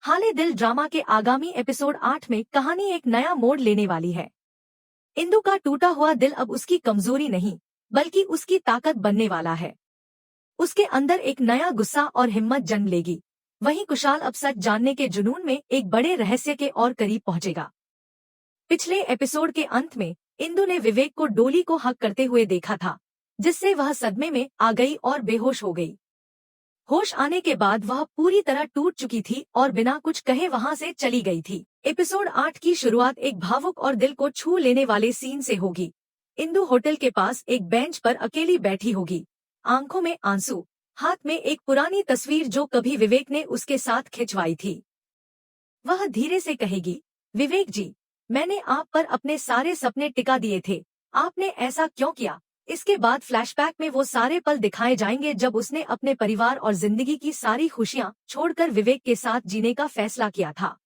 हाले दिल ड्रामा के आगामी एपिसोड 8 में कहानी एक नया मोड़ लेने वाली है। इंदु का टूटा हुआ दिल अब उसकी कमजोरी नहीं बल्कि उसकी ताकत बनने वाला है। उसके अंदर एक नया गुस्सा और हिम्मत जन्म लेगी। वहीं कुशाल अब सच जानने के जुनून में एक बड़े रहस्य के और करीब पहुंचेगा। पिछले एपिसोड के अंत में इंदु ने विवेक को डोली को हक करते हुए देखा था, जिससे वह सदमे में आ गई और बेहोश हो गई। होश आने के बाद वह पूरी तरह टूट चुकी थी और बिना कुछ कहे वहां से चली गई थी। एपिसोड 8 की शुरुआत एक भावुक और दिल को छू लेने वाले सीन से होगी। इंदु होटल के पास एक बेंच पर अकेली बैठी होगी, आंखों में आंसू, हाथ में एक पुरानी तस्वीर जो कभी विवेक ने उसके साथ खिंचवाई थी। वह धीरे से कहेगी, विवेक जी, मैंने आप पर अपने सारे सपने टिका दिए थे, आपने ऐसा क्यों किया। इसके बाद फ्लैशबैक में वो सारे पल दिखाए जाएंगे जब उसने अपने परिवार और जिंदगी की सारी खुशियां छोड़कर विवेक के साथ जीने का फैसला किया था।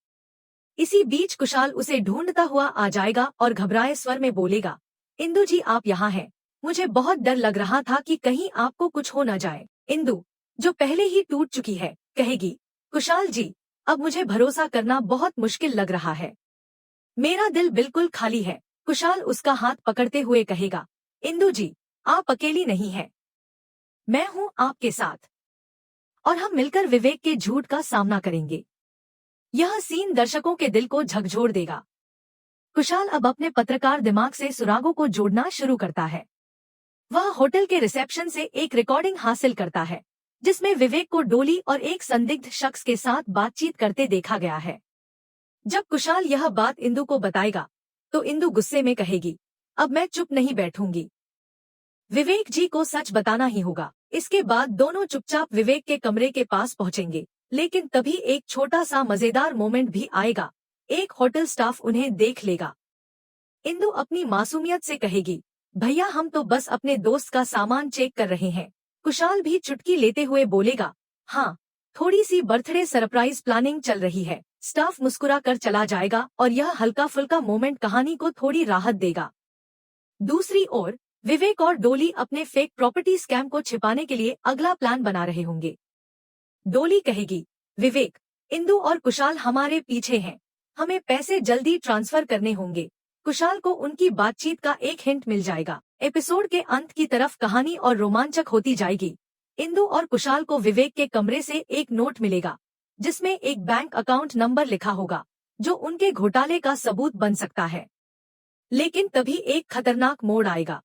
इसी बीच कुशाल उसे ढूंढता हुआ आ जाएगा और घबराए स्वर में बोलेगा, इंदु जी आप यहाँ हैं, मुझे बहुत डर लग रहा था कि कहीं आपको कुछ हो न जाए। इंदु, जो पहले ही टूट चुकी है, कहेगी, कुशाल जी, अब मुझे भरोसा करना बहुत मुश्किल लग रहा है, मेरा दिल बिल्कुल खाली है। कुशाल उसका हाथ पकड़ते हुए कहेगा, इंदु जी, आप अकेली नहीं हैं, मैं हूं आपके साथ, और हम मिलकर विवेक के झूठ का सामना करेंगे। यह सीन दर्शकों के दिल को झकझोर देगा। कुशाल अब अपने पत्रकार दिमाग से सुरागों को जोड़ना शुरू करता है। वह होटल के रिसेप्शन से एक रिकॉर्डिंग हासिल करता है, जिसमें विवेक को डोली और एक संदिग्ध शख्स के साथ बातचीत करते देखा गया है। जब कुशाल यह बात इंदु को बताएगा, तो इंदु गुस्से में कहेगी, अब मैं चुप नहीं बैठूंगी, विवेक जी को सच बताना ही होगा। इसके बाद दोनों चुपचाप विवेक के कमरे के पास पहुंचेंगे, लेकिन तभी एक छोटा सा मजेदार मोमेंट भी आएगा। एक होटल स्टाफ उन्हें देख लेगा। इंदु अपनी मासूमियत से कहेगी, भैया हम तो बस अपने दोस्त का सामान चेक कर रहे हैं। कुशाल भी चुटकी लेते हुए बोलेगा, हाँ, थोड़ी सी बर्थडे सरप्राइज प्लानिंग चल रही है। स्टाफ मुस्कुरा कर चला जाएगा और यह हल्का फुल्का मोमेंट कहानी को थोड़ी राहत देगा। दूसरी ओर विवेक और डोली अपने फेक प्रॉपर्टी स्कैम को छिपाने के लिए अगला प्लान बना रहे होंगे। डोली कहेगी, विवेक, इंदु और कुशाल हमारे पीछे हैं, हमें पैसे जल्दी ट्रांसफर करने होंगे। कुशाल को उनकी बातचीत का एक हिंट मिल जाएगा। एपिसोड के अंत की तरफ कहानी और रोमांचक होती जाएगी। इंदु और कुशाल को विवेक के कमरे से एक नोट मिलेगा, जिसमें एक बैंक अकाउंट नंबर लिखा होगा, जो उनके घोटाले का सबूत बन सकता है। लेकिन तभी एक खतरनाक मोड़ आएगा।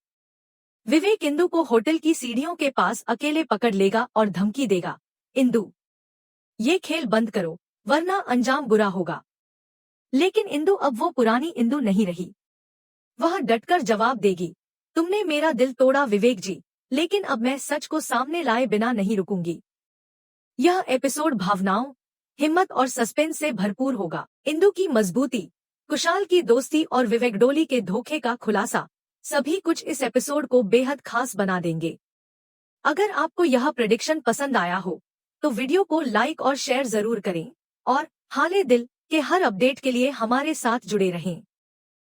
विवेक इंदु को होटल की सीढ़ियों के पास अकेले पकड़ लेगा और धमकी देगा, इंदु, ये खेल बंद करो, वरना अंजाम बुरा होगा। लेकिन इंदु अब वो पुरानी इंदु नहीं रही। वह डटकर जवाब देगी, तुमने मेरा दिल तोड़ा विवेक जी, लेकिन अब मैं सच को सामने लाए बिना नहीं रुकूंगी। यह एपिसोड भावनाओं, हिम्मत और सस्पेंस से भरपूर होगा। इंदु की मजबूती, कुशाल की दोस्ती और विवेक डोली के धोखे का खुलासा, सभी कुछ इस एपिसोड को बेहद खास बना देंगे। अगर आपको यह प्रेडिक्शन पसंद आया हो, तो वीडियो को लाइक और शेयर जरूर करें, और हाले दिल के हर अपडेट के लिए हमारे साथ जुड़े रहें।